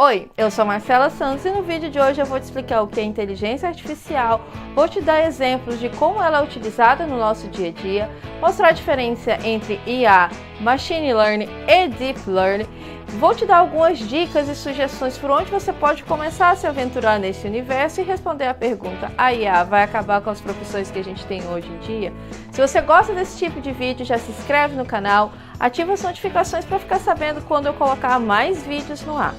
Oi, eu sou Marcela Santos e no vídeo de hoje eu vou te explicar o que é inteligência artificial, vou te dar exemplos de como ela é utilizada no nosso dia a dia, mostrar a diferença entre IA, Machine Learning e Deep Learning, vou te dar algumas dicas e sugestões por onde você pode começar a se aventurar nesse universo e responder a pergunta: a IA vai acabar com as profissões que a gente tem hoje em dia? Se você gosta desse tipo de vídeo, já se inscreve no canal, ativa as notificações para ficar sabendo quando eu colocar mais vídeos no ar.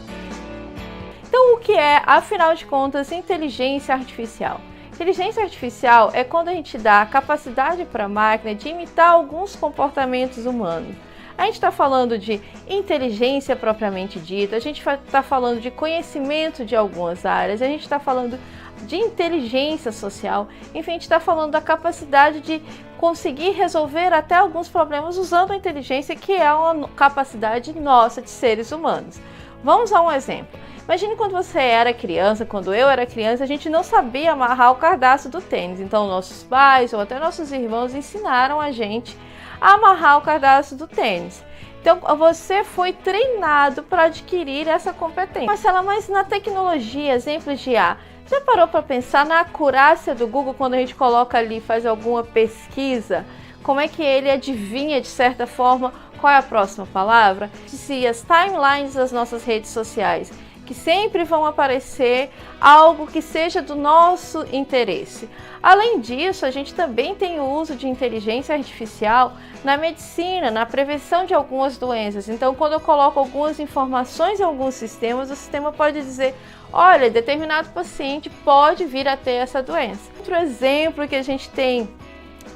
Então, o que é, afinal de contas, inteligência artificial? Inteligência artificial é quando a gente dá a capacidade para a máquina de imitar alguns comportamentos humanos. A gente está falando de inteligência propriamente dita, a gente está falando de conhecimento de algumas áreas, a gente está falando de inteligência social, enfim, a gente está falando da capacidade de conseguir resolver até alguns problemas usando a inteligência, que é uma capacidade nossa de seres humanos. Vamos a um exemplo. Imagine quando você era criança, quando eu era criança, a gente não sabia amarrar o cadarço do tênis. Então, nossos pais ou até nossos irmãos ensinaram a gente a amarrar o cadarço do tênis. Então, você foi treinado para adquirir essa competência. Marcela, mas na tecnologia, exemplos de IA, já parou para pensar na acurácia do Google quando a gente coloca ali, faz alguma pesquisa? Como é que ele adivinha, de certa forma, qual é a próxima palavra? Se as timelines das nossas redes sociais, que sempre vão aparecer algo que seja do nosso interesse. Além disso, a gente também tem o uso de inteligência artificial na medicina, na prevenção de algumas doenças. Então, quando eu coloco algumas informações em alguns sistemas, o sistema pode dizer: olha, determinado paciente pode vir a ter essa doença. Outro exemplo que a gente tem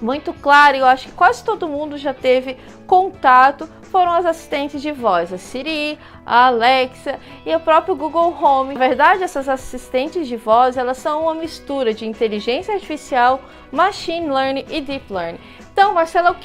muito claro, eu acho que quase todo mundo já teve contato, foram as assistentes de voz, a Siri, a Alexa e o próprio Google Home. Na verdade, essas assistentes de voz, elas são uma mistura de inteligência artificial, machine learning e deep learning. Então, Marcela,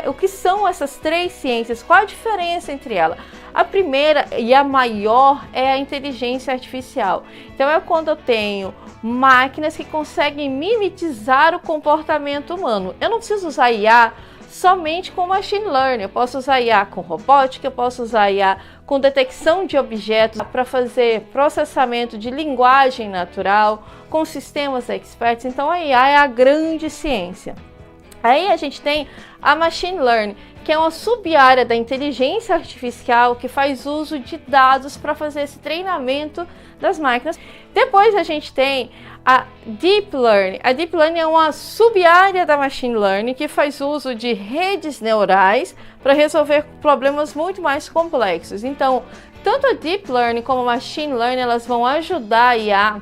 o que são essas três ciências? Qual a diferença entre elas? A primeira e a maior é a inteligência artificial. Então, é quando eu tenho máquinas que conseguem mimetizar o comportamento humano. Eu não preciso usar IA somente com machine learning, eu posso usar IA com robótica, eu posso usar IA com detecção de objetos para fazer processamento de linguagem natural, com sistemas experts. Então, a IA é a grande ciência. Aí a gente tem a Machine Learning, que é uma sub-área da inteligência artificial que faz uso de dados para fazer esse treinamento das máquinas. Depois a gente tem a Deep Learning. A Deep Learning é uma sub-área da Machine Learning que faz uso de redes neurais para resolver problemas muito mais complexos. Então, tanto a Deep Learning como a Machine Learning, elas vão ajudar a IA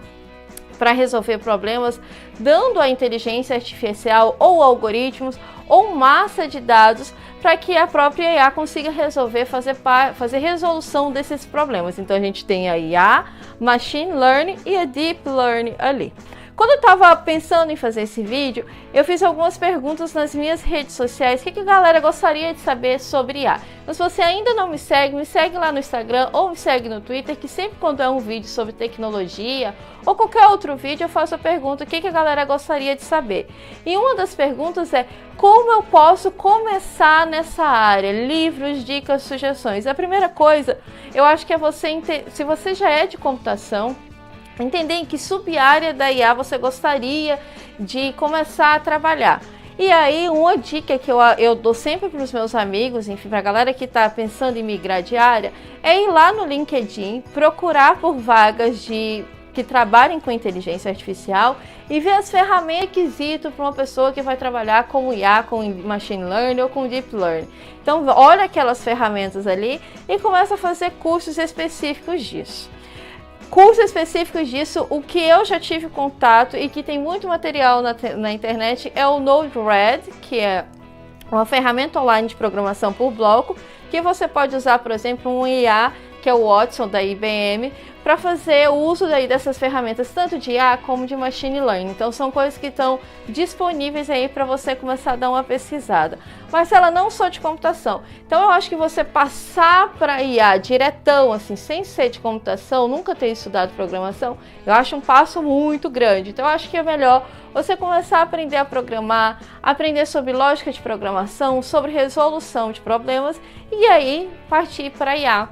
para resolver problemas, dando a inteligência artificial ou algoritmos ou massa de dados para que a própria IA consiga resolver, fazer resolução desses problemas. Então a gente tem a IA, Machine Learning e a Deep Learning ali. Quando eu estava pensando em fazer esse vídeo, eu fiz algumas perguntas nas minhas redes sociais, o que a galera gostaria de saber sobre IA. Então, se você ainda não me segue lá no Instagram ou me segue no Twitter, que sempre quando é um vídeo sobre tecnologia ou qualquer outro vídeo, eu faço a pergunta: o que a galera gostaria de saber. E uma das perguntas é: como eu posso começar nessa área? Livros, dicas, sugestões. A primeira coisa, eu acho que é se você já é de computação, entender em que sub-área da IA você gostaria de começar a trabalhar. E aí, uma dica que eu dou sempre para os meus amigos, enfim, para a galera que está pensando em migrar de área, é ir lá no LinkedIn, procurar por vagas que trabalhem com inteligência artificial e ver as ferramentas requisitos para uma pessoa que vai trabalhar com IA, com Machine Learning ou com Deep Learning. Então, olha aquelas ferramentas ali e começa a fazer cursos específicos disso. Cursos específicos disso, o que eu já tive contato e que tem muito material na internet é o Node-RED, que é uma ferramenta online de programação por bloco, que você pode usar, por exemplo, um IA, que é o Watson da IBM, para fazer o uso dessas ferramentas, tanto de IA como de Machine Learning. Então, são coisas que estão disponíveis aí para você começar a dar uma pesquisada. Marcela, não sou de computação, então eu acho que você passar para IA diretão, assim, sem ser de computação, nunca ter estudado programação, eu acho um passo muito grande. Então, eu acho que é melhor você começar a aprender a programar, aprender sobre lógica de programação, sobre resolução de problemas e aí partir para IA.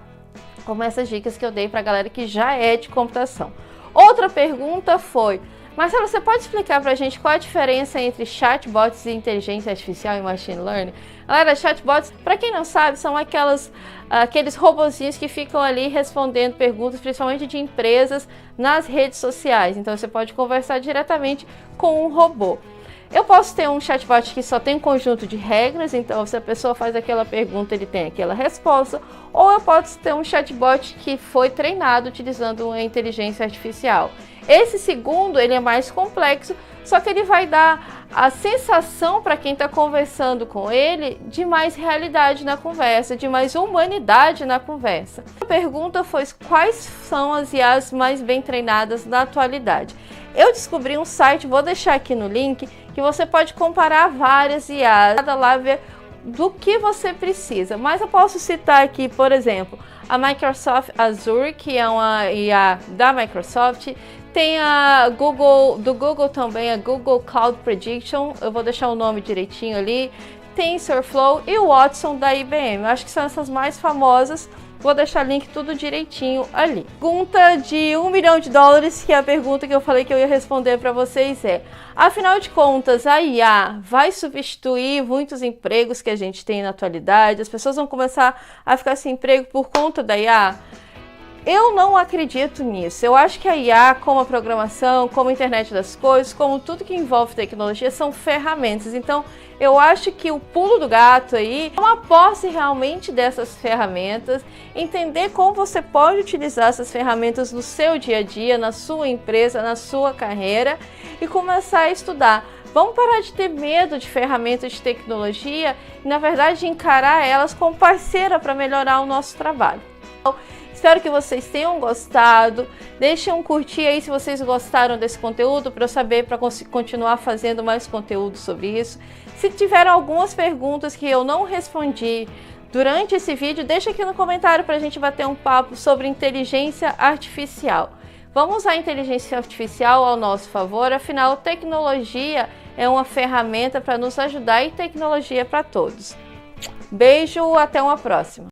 como essas dicas que eu dei para a galera que já é de computação. Outra pergunta foi: Marcelo, você pode explicar para a gente qual a diferença entre chatbots e inteligência artificial e machine learning? Galera, chatbots, para quem não sabe, são aqueles robozinhos que ficam ali respondendo perguntas, principalmente de empresas, nas redes sociais. Então você pode conversar diretamente com um robô. Eu posso ter um chatbot que só tem um conjunto de regras, então se a pessoa faz aquela pergunta, ele tem aquela resposta. Ou eu posso ter um chatbot que foi treinado utilizando uma inteligência artificial. Esse segundo, ele é mais complexo, só que ele vai dar a sensação para quem está conversando com ele de mais realidade na conversa, de mais humanidade na conversa. A pergunta foi: quais são as IAs mais bem treinadas na atualidade? Eu descobri um site, vou deixar aqui no link, que você pode comparar várias IAs, cada lá ver do que você precisa. Mas eu posso citar aqui, por exemplo, a Microsoft Azure, que é uma IA da Microsoft. Tem a Google, do Google também, a Google Cloud Prediction, eu vou deixar o nome direitinho ali. TensorFlow e o Watson da IBM, eu acho que são essas mais famosas. Vou deixar o link tudo direitinho ali. Pergunta de $1 milhão, que é a pergunta que eu falei que eu ia responder para vocês é: afinal de contas, a IA vai substituir muitos empregos que a gente tem na atualidade? As pessoas vão começar a ficar sem emprego por conta da IA? Eu não acredito nisso. Eu acho que a IA, como a programação, como a internet das coisas, como tudo que envolve tecnologia, são ferramentas. Então, eu acho que o pulo do gato aí é uma posse realmente dessas ferramentas, entender como você pode utilizar essas ferramentas no seu dia a dia, na sua empresa, na sua carreira e começar a estudar. Vamos parar de ter medo de ferramentas de tecnologia e, na verdade, encarar elas como parceira para melhorar o nosso trabalho. Espero que vocês tenham gostado. Deixem um curtir aí se vocês gostaram desse conteúdo, para eu saber, para continuar fazendo mais conteúdo sobre isso. Se tiveram algumas perguntas que eu não respondi durante esse vídeo, deixa aqui no comentário para a gente bater um papo sobre inteligência artificial. Vamos usar a inteligência artificial ao nosso favor, afinal, tecnologia é uma ferramenta para nos ajudar e tecnologia para todos. Beijo, até uma próxima!